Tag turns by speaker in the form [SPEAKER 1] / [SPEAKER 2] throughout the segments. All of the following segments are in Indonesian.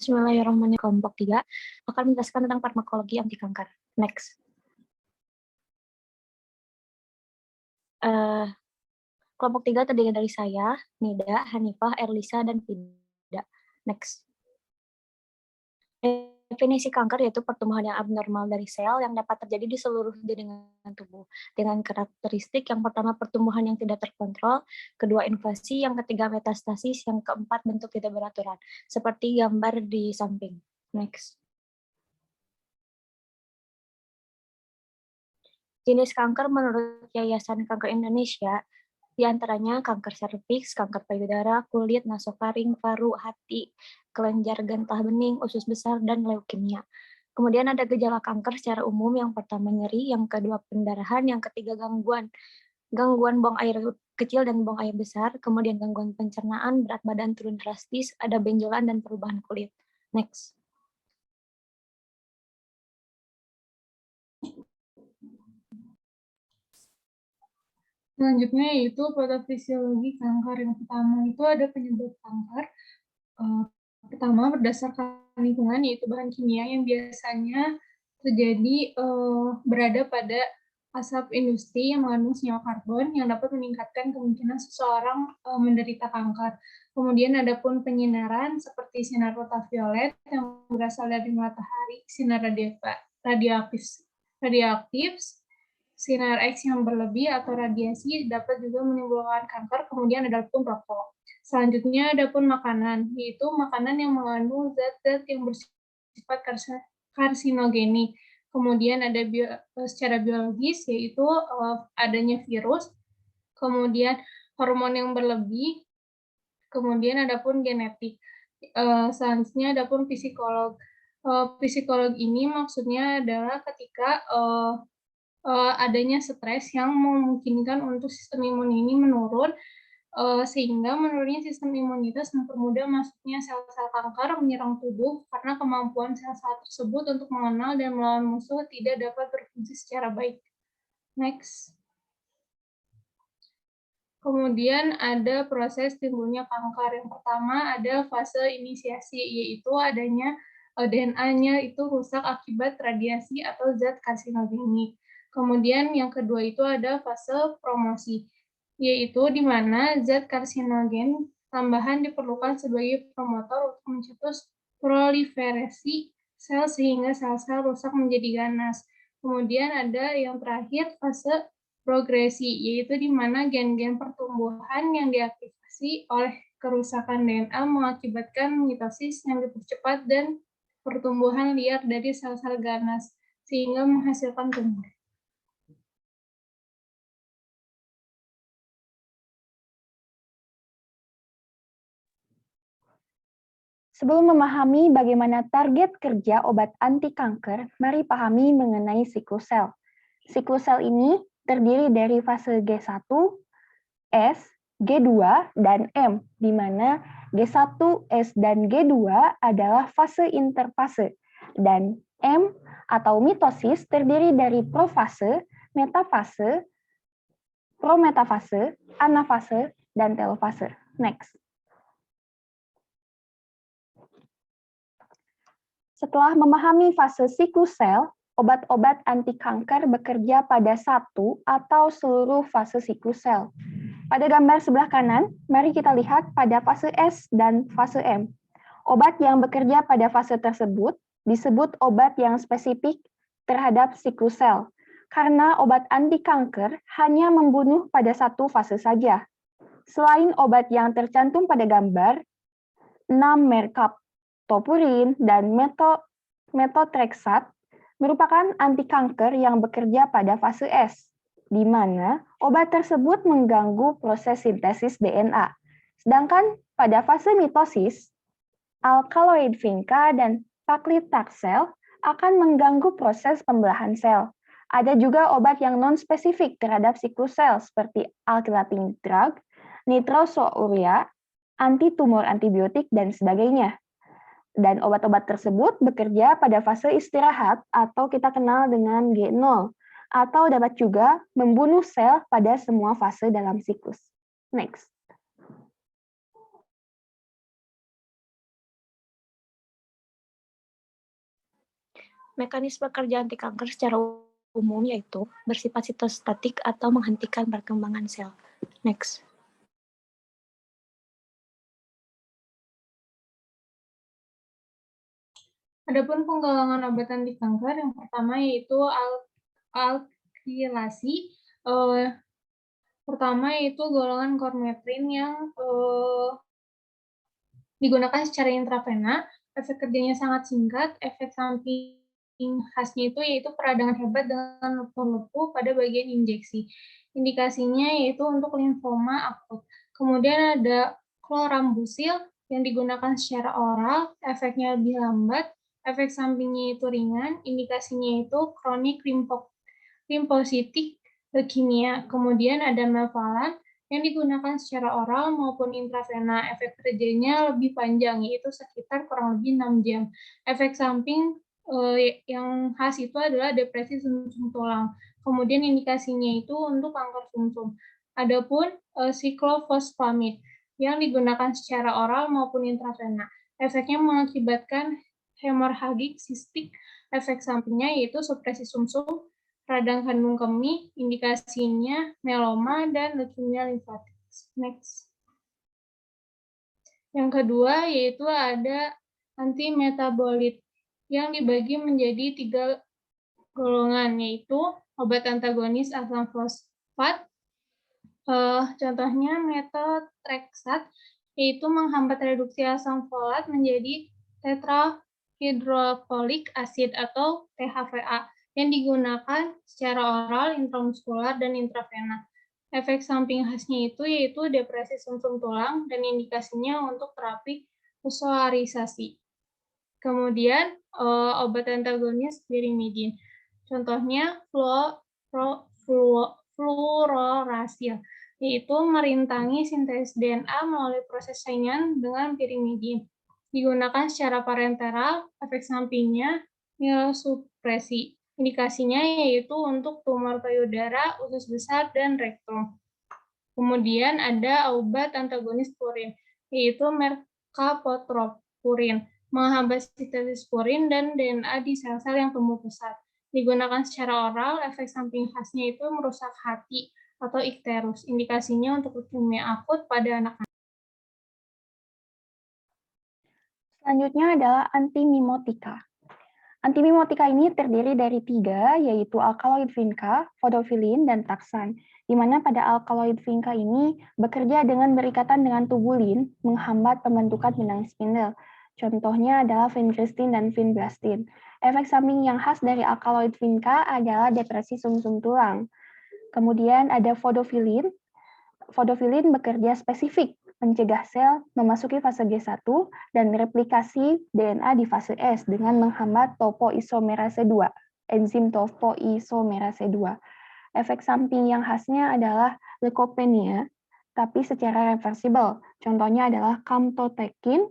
[SPEAKER 1] Bismillahirrahmanirrahim. Kelompok 3 akan menjelaskan tentang farmakologi anti kanker. Next. Kelompok 3 terdiri dari saya, Nida, Hanifah, Erlisa, dan Fida. Next. Definisi kanker yaitu pertumbuhan yang abnormal dari sel yang dapat terjadi di seluruh jaringan tubuh. Dengan karakteristik yang pertama pertumbuhan yang tidak terkontrol, kedua invasi, yang ketiga metastasis, yang keempat bentuk tidak beraturan. Seperti gambar di samping. Next. Jenis kanker menurut Yayasan Kanker Indonesia, diantaranya kanker serviks, kanker payudara, kulit, nasofaring, paru, hati, kelenjar getah bening, usus besar, dan leukemia. Kemudian ada gejala kanker secara umum, yang pertama nyeri, yang kedua pendarahan, yang ketiga gangguan buang air kecil dan buang air besar, kemudian gangguan pencernaan, berat badan turun drastis, ada benjolan dan perubahan kulit. Next.
[SPEAKER 2] Selanjutnya yaitu patofisiologi kanker. Yang pertama itu ada penyebab kanker. Pertama berdasarkan lingkungan, yaitu bahan kimia yang biasanya terjadi berada pada asap industri yang mengandung senyawa karbon yang dapat meningkatkan kemungkinan seseorang menderita kanker. Kemudian ada pun penyinaran seperti sinar ultraviolet yang berasal dari matahari, sinar radioaktif, sinar X yang berlebih atau radiasi dapat juga menimbulkan kanker. Kemudian ada pun rokok. Selanjutnya ada pun makanan, yaitu makanan yang mengandung zat-zat yang bersifat karsinogenik. Kemudian ada secara biologis, yaitu adanya virus, kemudian hormon yang berlebih, kemudian ada pun genetik. Selanjutnya ada pun psikolog. Psikolog ini maksudnya adalah ketika adanya stres yang memungkinkan untuk sistem imun ini menurun, sehingga menurunnya sistem imunitas mempermudah masuknya sel-sel kanker menyerang tubuh karena kemampuan sel-sel tersebut untuk mengenal dan melawan musuh tidak dapat berfungsi secara baik. Next. Kemudian ada proses timbulnya kanker. Yang pertama ada fase inisiasi, yaitu adanya DNA-nya itu rusak akibat radiasi atau zat karsinogenik. Kemudian yang kedua itu ada fase promosi, yaitu di mana zat karsinogen tambahan diperlukan sebagai promotor untuk mencetus proliferasi sel sehingga sel-sel rusak menjadi ganas. Kemudian ada yang terakhir fase progresi, yaitu di mana gen-gen pertumbuhan yang diaktifasi oleh kerusakan DNA mengakibatkan mitosis yang dipercepat dan pertumbuhan liar dari sel-sel ganas, sehingga menghasilkan tumor.
[SPEAKER 3] Sebelum memahami bagaimana target kerja obat anti kanker, mari pahami mengenai siklus sel. Siklus sel ini terdiri dari fase G1, S, G2, dan M, di mana G1, S, dan G2 adalah fase interfase, dan M atau mitosis terdiri dari profase, metafase, prometafase, anafase, dan telofase. Next. Setelah memahami fase siklus sel, obat-obat anti kanker bekerja pada satu atau seluruh fase siklus sel. Pada gambar sebelah kanan, mari kita lihat pada fase S dan fase M. Obat yang bekerja pada fase tersebut disebut obat yang spesifik terhadap siklus sel, karena obat anti kanker hanya membunuh pada satu fase saja. Selain obat yang tercantum pada gambar, 6 merek topurin, dan methotrexate merupakan anti kanker yang bekerja pada fase S, di mana obat tersebut mengganggu proses sintesis DNA. Sedangkan pada fase mitosis, alkaloid vinca dan paclitaxel akan mengganggu proses pembelahan sel. Ada juga obat yang non-spesifik terhadap siklus sel seperti alkylating drug, nitrosourea, antitumor antibiotik, dan sebagainya. Dan obat-obat tersebut bekerja pada fase istirahat atau kita kenal dengan G0, atau dapat juga membunuh sel pada semua fase dalam siklus. Next.
[SPEAKER 1] Mekanisme kerja anti kanker secara umum yaitu bersifat sitostatik atau menghentikan perkembangan sel. Next.
[SPEAKER 2] Adapun penggalangan obat anti kanker yang pertama yaitu alkilasi. Pertama yaitu golongan kormetrin yang digunakan secara intravena. Efek kerjanya sangat singkat. Efek samping khasnya itu yaitu peradangan hebat dengan lepuh-lepuh pada bagian injeksi. Indikasinya yaitu untuk limfoma akut. Kemudian ada chlorambucil yang digunakan secara oral, efeknya lebih lambat, efek sampingnya itu ringan, indikasinya itu kronik limfositik leukemia. Kemudian ada melvalan yang digunakan secara oral maupun intravena. Efek kerjanya lebih panjang, yaitu sekitar kurang lebih 6 jam. Efek samping yang khas itu adalah depresi sumsum tulang. Kemudian indikasinya itu untuk kanker sumsum. Adapun siklofosfamid yang digunakan secara oral maupun intravena. Efeknya mengakibatkan hemorhagik sistik. Efek sampingnya yaitu supresi sumsum, radang kandung kemih, indikasinya meloma dan leukemia limfatik. Next. Yang kedua yaitu ada antimetabolit yang dibagi menjadi 3 golongan, yaitu obat antagonis asam fosfat. Contohnya methotrexat, yaitu menghambat reduksi asam folat menjadi tetrahydrofolic acid atau THFA yang digunakan secara oral, intramuskular, dan intravena. Efek samping khasnya itu yaitu depresi sumsum tulang dan indikasinya untuk terapi fosfoarisasi. Kemudian obat antagonis pirimidin. Contohnya fluorouracil, yaitu merintangi sintesis DNA melalui proses saingan dengan pirimidin. Digunakan secara parenteral, efek sampingnya mielosupresi. Indikasinya yaitu untuk tumor payudara, usus besar, dan rektum. Kemudian ada obat antagonis purin, yaitu mercapotropurin, menghambat sintesis purin dan DNA di sel-sel yang tumbuh pesat. Digunakan secara oral, efek samping khasnya itu merusak hati atau ikterus. Indikasinya untuk leukemia akut pada anak-anak.
[SPEAKER 3] Selanjutnya adalah antimimotika. Antimimotika ini terdiri dari 3, yaitu alkaloid vinca, fodofilin, dan taksan, di mana pada alkaloid vinca ini bekerja dengan berikatan dengan tubulin, menghambat pembentukan benang spindle. Contohnya adalah vincristin dan vinblastin. Efek samping yang khas dari alkaloid vinca adalah depresi sumsum tulang. Kemudian ada fodofilin. Fodofilin bekerja spesifik mencegah sel memasuki fase G1 dan replikasi DNA di fase S dengan menghambat topoisomerase 2, enzim topoisomerase 2. Efek samping yang khasnya adalah leukopenia, tapi secara reversibel. Contohnya adalah kamtotekin,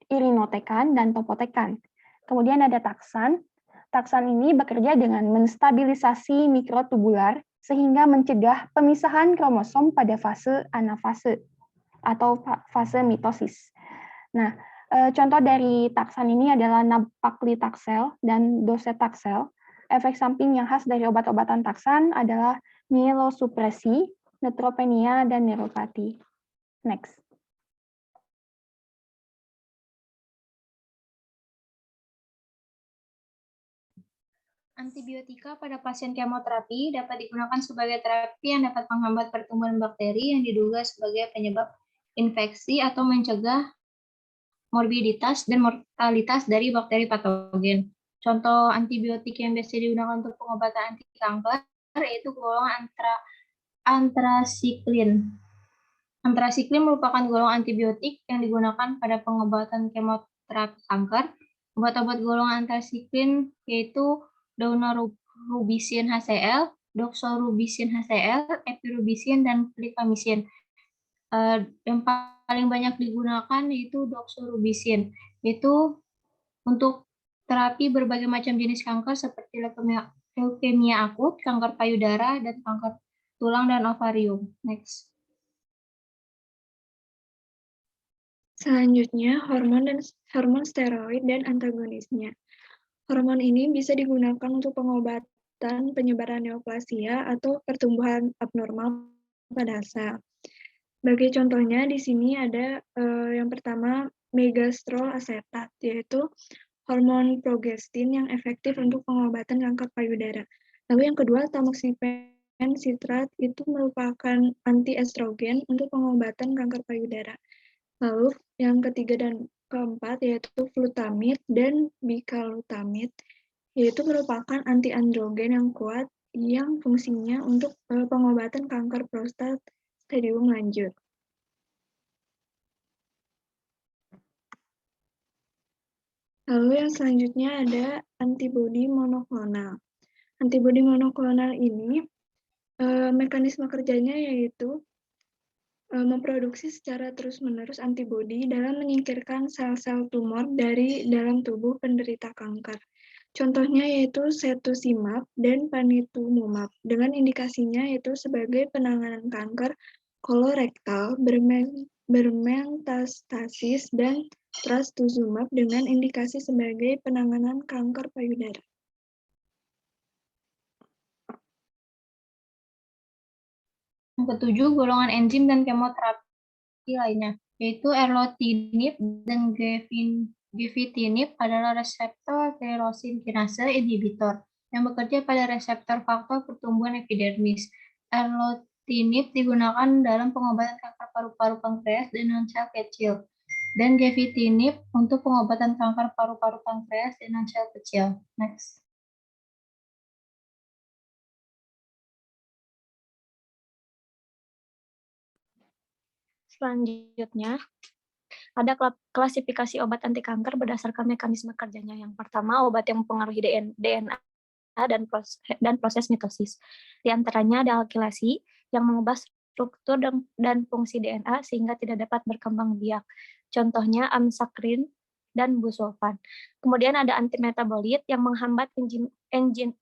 [SPEAKER 3] irinotekan, dan topotekan. Kemudian ada taksan. Taksan ini bekerja dengan menstabilisasi mikrotubular sehingga mencegah pemisahan kromosom pada fase anafase atau fase mitosis. Nah, contoh dari taksan ini adalah nab-paclitaxel dan docetaxel. Efek samping yang khas dari obat-obatan taksan adalah mielosupresi, neutropenia, dan neuropati. Next.
[SPEAKER 4] Antibiotika pada pasien kemoterapi dapat digunakan sebagai terapi yang dapat menghambat pertumbuhan bakteri yang diduga sebagai penyebab infeksi atau mencegah morbiditas dan mortalitas dari bakteri patogen. Contoh antibiotik yang biasa digunakan untuk pengobatan anti kanker yaitu golongan antrasiklin. Antrasiklin merupakan golongan antibiotik yang digunakan pada pengobatan kemoterapi kanker. Obat-obat golongan antrasiklin yaitu daunorubicin HCl, doxorubicin HCl, epirubicin, dan flikamicin. Yang paling banyak digunakan yaitu doxorubicin, yaitu untuk terapi berbagai macam jenis kanker seperti leukemia akut, kanker payudara, dan kanker tulang dan ovarium. Next.
[SPEAKER 5] Selanjutnya, hormon steroid dan antagonisnya. Hormon ini bisa digunakan untuk pengobatan penyebaran neoplasia atau pertumbuhan abnormal pada sel. Sebagai contohnya di sini ada yang pertama megastrol asetat, yaitu hormon progestin yang efektif untuk pengobatan kanker payudara. Lalu yang kedua tamoxifen sitrat itu merupakan antiestrogen untuk pengobatan kanker payudara. Lalu yang ketiga dan keempat yaitu flutamid dan bicalutamid, yaitu merupakan antiandrogen yang kuat yang fungsinya untuk pengobatan kanker prostat stadium lanjut. Lalu yang selanjutnya ada antibodi monoklonal. Antibodi monoklonal ini mekanisme kerjanya yaitu memproduksi secara terus-menerus antibodi dalam menyingkirkan sel-sel tumor dari dalam tubuh penderita kanker. Contohnya yaitu cetuximab dan panitumumab, dengan indikasinya yaitu sebagai penanganan kanker kolorektal, bermetastasis, dan trastuzumab dengan indikasi sebagai penanganan kanker payudara.
[SPEAKER 4] Yang ketujuh, golongan enzim dan kemoterapi lainnya, yaitu erlotinib dan gefitinib adalah reseptor tyrosine kinase inhibitor yang bekerja pada reseptor faktor pertumbuhan epidermis. Erlotinib digunakan dalam pengobatan kanker paru-paru pankreas dan non-sel kecil, dan gefitinib untuk pengobatan kanker paru-paru pankreas dan non-sel kecil. Next.
[SPEAKER 1] Selanjutnya, ada klasifikasi obat anti kanker berdasarkan mekanisme kerjanya. Yang pertama, obat yang mempengaruhi DNA dan proses mitosis. Di antaranya ada alkilasi yang mengubah struktur dan fungsi DNA sehingga tidak dapat berkembang biak. Contohnya amsakrin dan busulfan. Kemudian ada antimetabolit yang menghambat enzim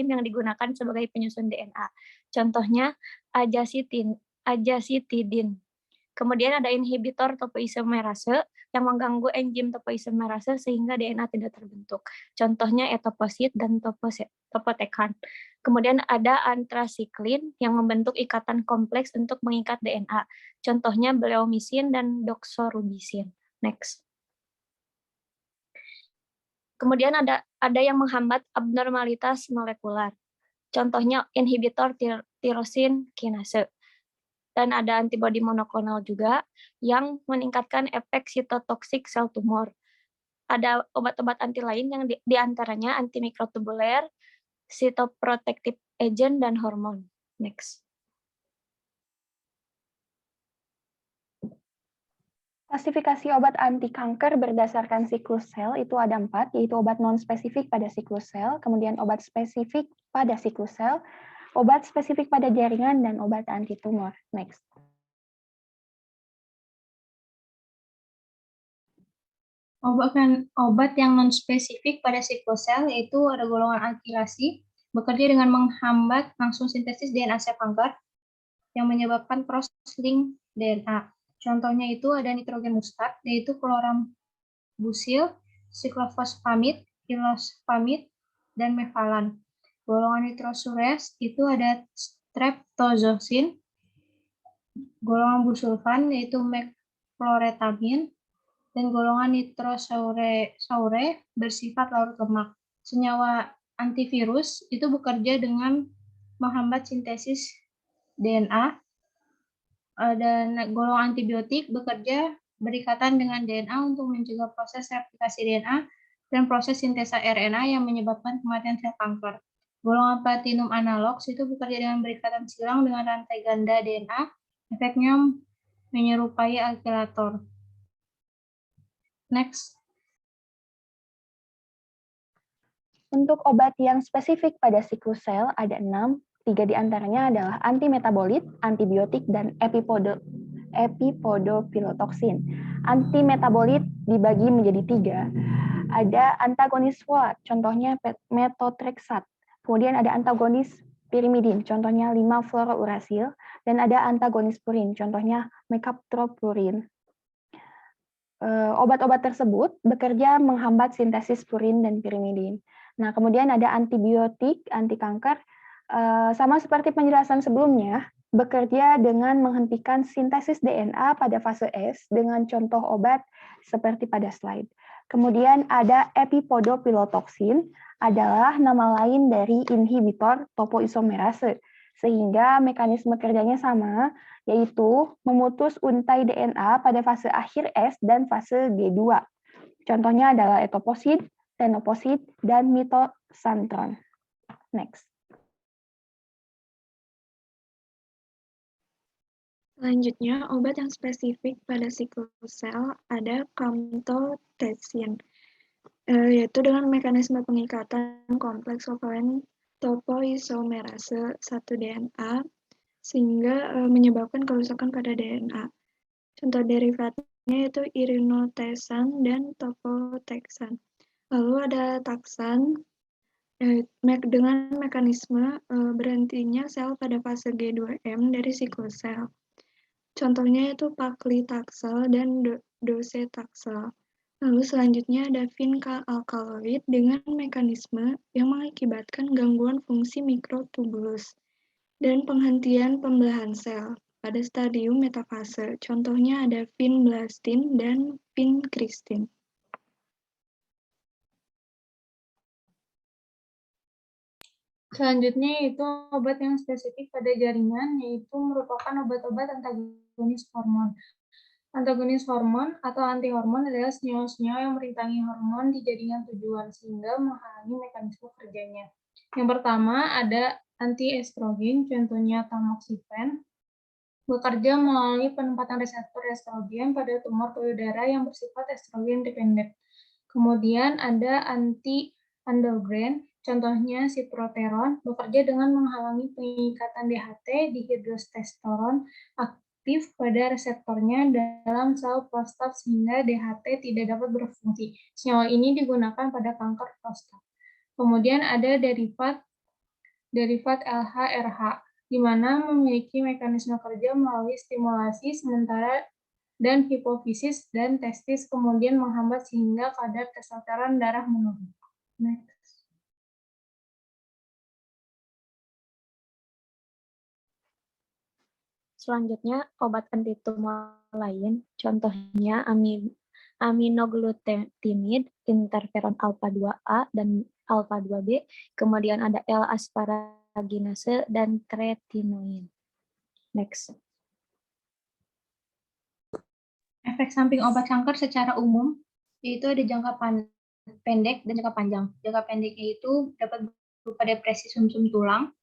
[SPEAKER 1] yang digunakan sebagai penyusun DNA. Contohnya ajasitidin. Kemudian ada inhibitor topoisomerase yang mengganggu enzim topoisomerase sehingga DNA tidak terbentuk. Contohnya etoposit dan topotekan. Kemudian ada antrasiklin yang membentuk ikatan kompleks untuk mengikat DNA. Contohnya bleomisin dan doxorubicin. Next. Kemudian ada yang menghambat abnormalitas molekular. Contohnya inhibitor tirosin kinase. Dan ada antibodi monoklonal juga yang meningkatkan efek sitotoksik sel tumor. Ada obat-obat anti lain yang diantaranya antimikrotubuler, cytoprotective agent, dan hormon. Next.
[SPEAKER 3] Klasifikasi obat anti kanker berdasarkan siklus sel itu ada 4, yaitu obat non-spesifik pada siklus sel, kemudian obat spesifik pada siklus sel, obat spesifik pada jaringan, dan obat anti tumor. Next.
[SPEAKER 4] Obat yang non-spesifik pada siklus sel yaitu ada golongan alkilasi, bekerja dengan menghambat langsung sintesis DNA sel kanker yang menyebabkan cross-link DNA. Contohnya itu ada nitrogen mustat, yaitu chlorambucil, siklofosfamid, ilosfamid, dan mevalan. Golongan nitrosurase itu ada streptozothin, golongan busulfan yaitu mefloretamine, dan golongan nitrosaure bersifat larut lemak. Senyawa antivirus itu bekerja dengan menghambat sintesis DNA, dan golongan antibiotik bekerja berikatan dengan DNA untuk mencegah proses replikasi DNA dan proses sintesa RNA yang menyebabkan kematian sel kanker. Golongan platinum analogs itu bekerja dengan berikatan silang dengan rantai ganda DNA, efeknya menyerupai alkilator. Next.
[SPEAKER 3] Untuk obat yang spesifik pada siklus sel ada 6, 3 diantaranya adalah antimetabolit, antibiotik, dan epipodopilotoksin. Antimetabolit dibagi menjadi 3. Ada antagonis folat, contohnya methotrexat. Kemudian ada antagonis pirimidin, contohnya 5-fluorourasil, dan ada antagonis purin, contohnya mecaptoprurin. Obat-obat tersebut bekerja menghambat sintesis purin dan pirimidin. Nah, kemudian ada antibiotik, anti kanker, sama seperti penjelasan sebelumnya, bekerja dengan menghentikan sintesis DNA pada fase S dengan contoh obat seperti pada slide. Kemudian ada epipodopilotoksin, adalah nama lain dari inhibitor topoisomerase, sehingga mekanisme kerjanya sama, yaitu memutus untai DNA pada fase akhir S dan fase G2. Contohnya adalah etoposid, tenoposid, dan mitosantron. Next.
[SPEAKER 5] Selanjutnya, obat yang spesifik pada sickle cell ada camptothecin, yaitu dengan mekanisme pengikatan kompleks kovalen topoisomerase 1 DNA, sehingga menyebabkan kerusakan pada DNA. Contoh derivatnya yaitu irinotecan dan topoteksan. Lalu ada taksan, dengan mekanisme berhentinya sel pada fase G2M dari sickle cell. Contohnya yaitu paklitaxel dan docetaxel. Lalu selanjutnya ada vinca-alkaloid dengan mekanisme yang mengakibatkan gangguan fungsi mikrotubulus dan penghentian pembelahan sel pada stadium metafase. Contohnya ada vinblastin dan vincristin.
[SPEAKER 2] Selanjutnya yaitu obat yang spesifik pada jaringan, yaitu merupakan obat-obat antagonis hormon. Antagonis hormon atau antihormon adalah senyawa-senyawa yang merintangi hormon di jaringan tujuan sehingga menghalangi mekanisme kerjanya. Yang pertama ada antiestrogen, contohnya tamoxifen, bekerja melalui penempatan reseptor estrogen pada tumor payudara yang bersifat estrogen dependent. Kemudian ada anti-androgen, contohnya siproteron, bekerja dengan menghalangi pengikatan DHT dihidrotestosteron aktif pada reseptornya dalam sel prostat sehingga DHT tidak dapat berfungsi. Senyawa ini digunakan pada kanker prostat. Kemudian ada derivat LH-RH, di mana memiliki mekanisme kerja melalui stimulasi sementara dan hipofisis dan testis kemudian menghambat sehingga kadar testosteron darah menurun. Next.
[SPEAKER 1] Selanjutnya, obat antitumor lain, contohnya aminoglutamid, interferon alfa 2A dan alfa 2B, kemudian ada L-asparaginase dan tretinoin. Next.
[SPEAKER 4] Efek samping obat kanker secara umum yaitu ada jangka pendek dan jangka panjang. Jangka pendeknya itu dapat berupa depresi sumsum tulang,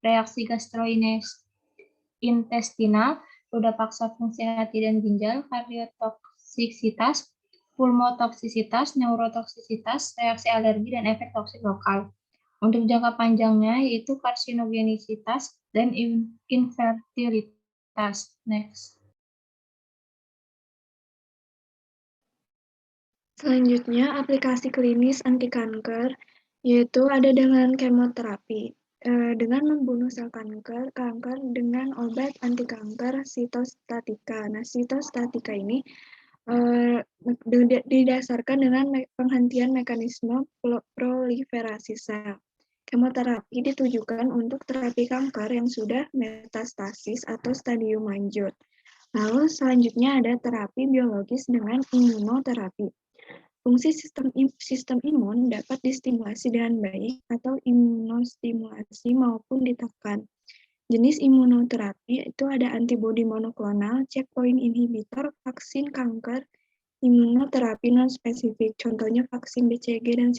[SPEAKER 4] reaksi gastrointestinal, roda paksa fungsi hati dan ginjal, kardiotoksisitas, pulmotoksisitas, neurotoksisitas, reaksi alergi, dan efek toksik lokal. Untuk jangka panjangnya yaitu karsinogenisitas dan infertilitas. Next.
[SPEAKER 5] Selanjutnya, aplikasi klinis anti kanker, yaitu ada dengan kemoterapi. Dengan membunuh sel kanker dengan obat anti kanker sitostatika. Nah, sitostatika ini didasarkan dengan penghentian mekanisme proliferasi sel. Kemoterapi ditujukan untuk terapi kanker yang sudah metastasis atau stadium lanjut. Lalu selanjutnya ada terapi biologis dengan imunoterapi. Fungsi sistem imun dapat distimulasi dengan baik atau imunostimulasi maupun ditekan. Jenis imunoterapi itu ada antibodi monoklonal, checkpoint inhibitor, vaksin kanker, imunoterapi non-spesifik, contohnya vaksin BCG dan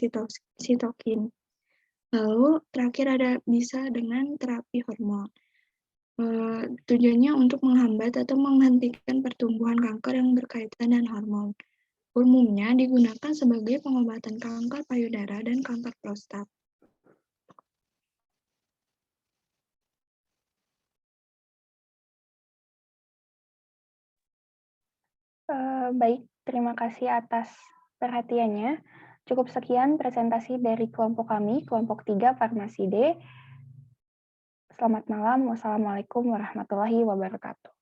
[SPEAKER 5] sitokin. Lalu terakhir ada bisa dengan terapi hormon. Tujuannya untuk menghambat atau menghentikan pertumbuhan kanker yang berkaitan dengan hormon. Umumnya digunakan sebagai pengobatan kanker payudara dan kanker prostat.
[SPEAKER 3] Baik, terima kasih atas perhatiannya. Cukup sekian presentasi dari kelompok kami, kelompok 3 Farmasi D. Selamat malam, wassalamualaikum warahmatullahi wabarakatuh.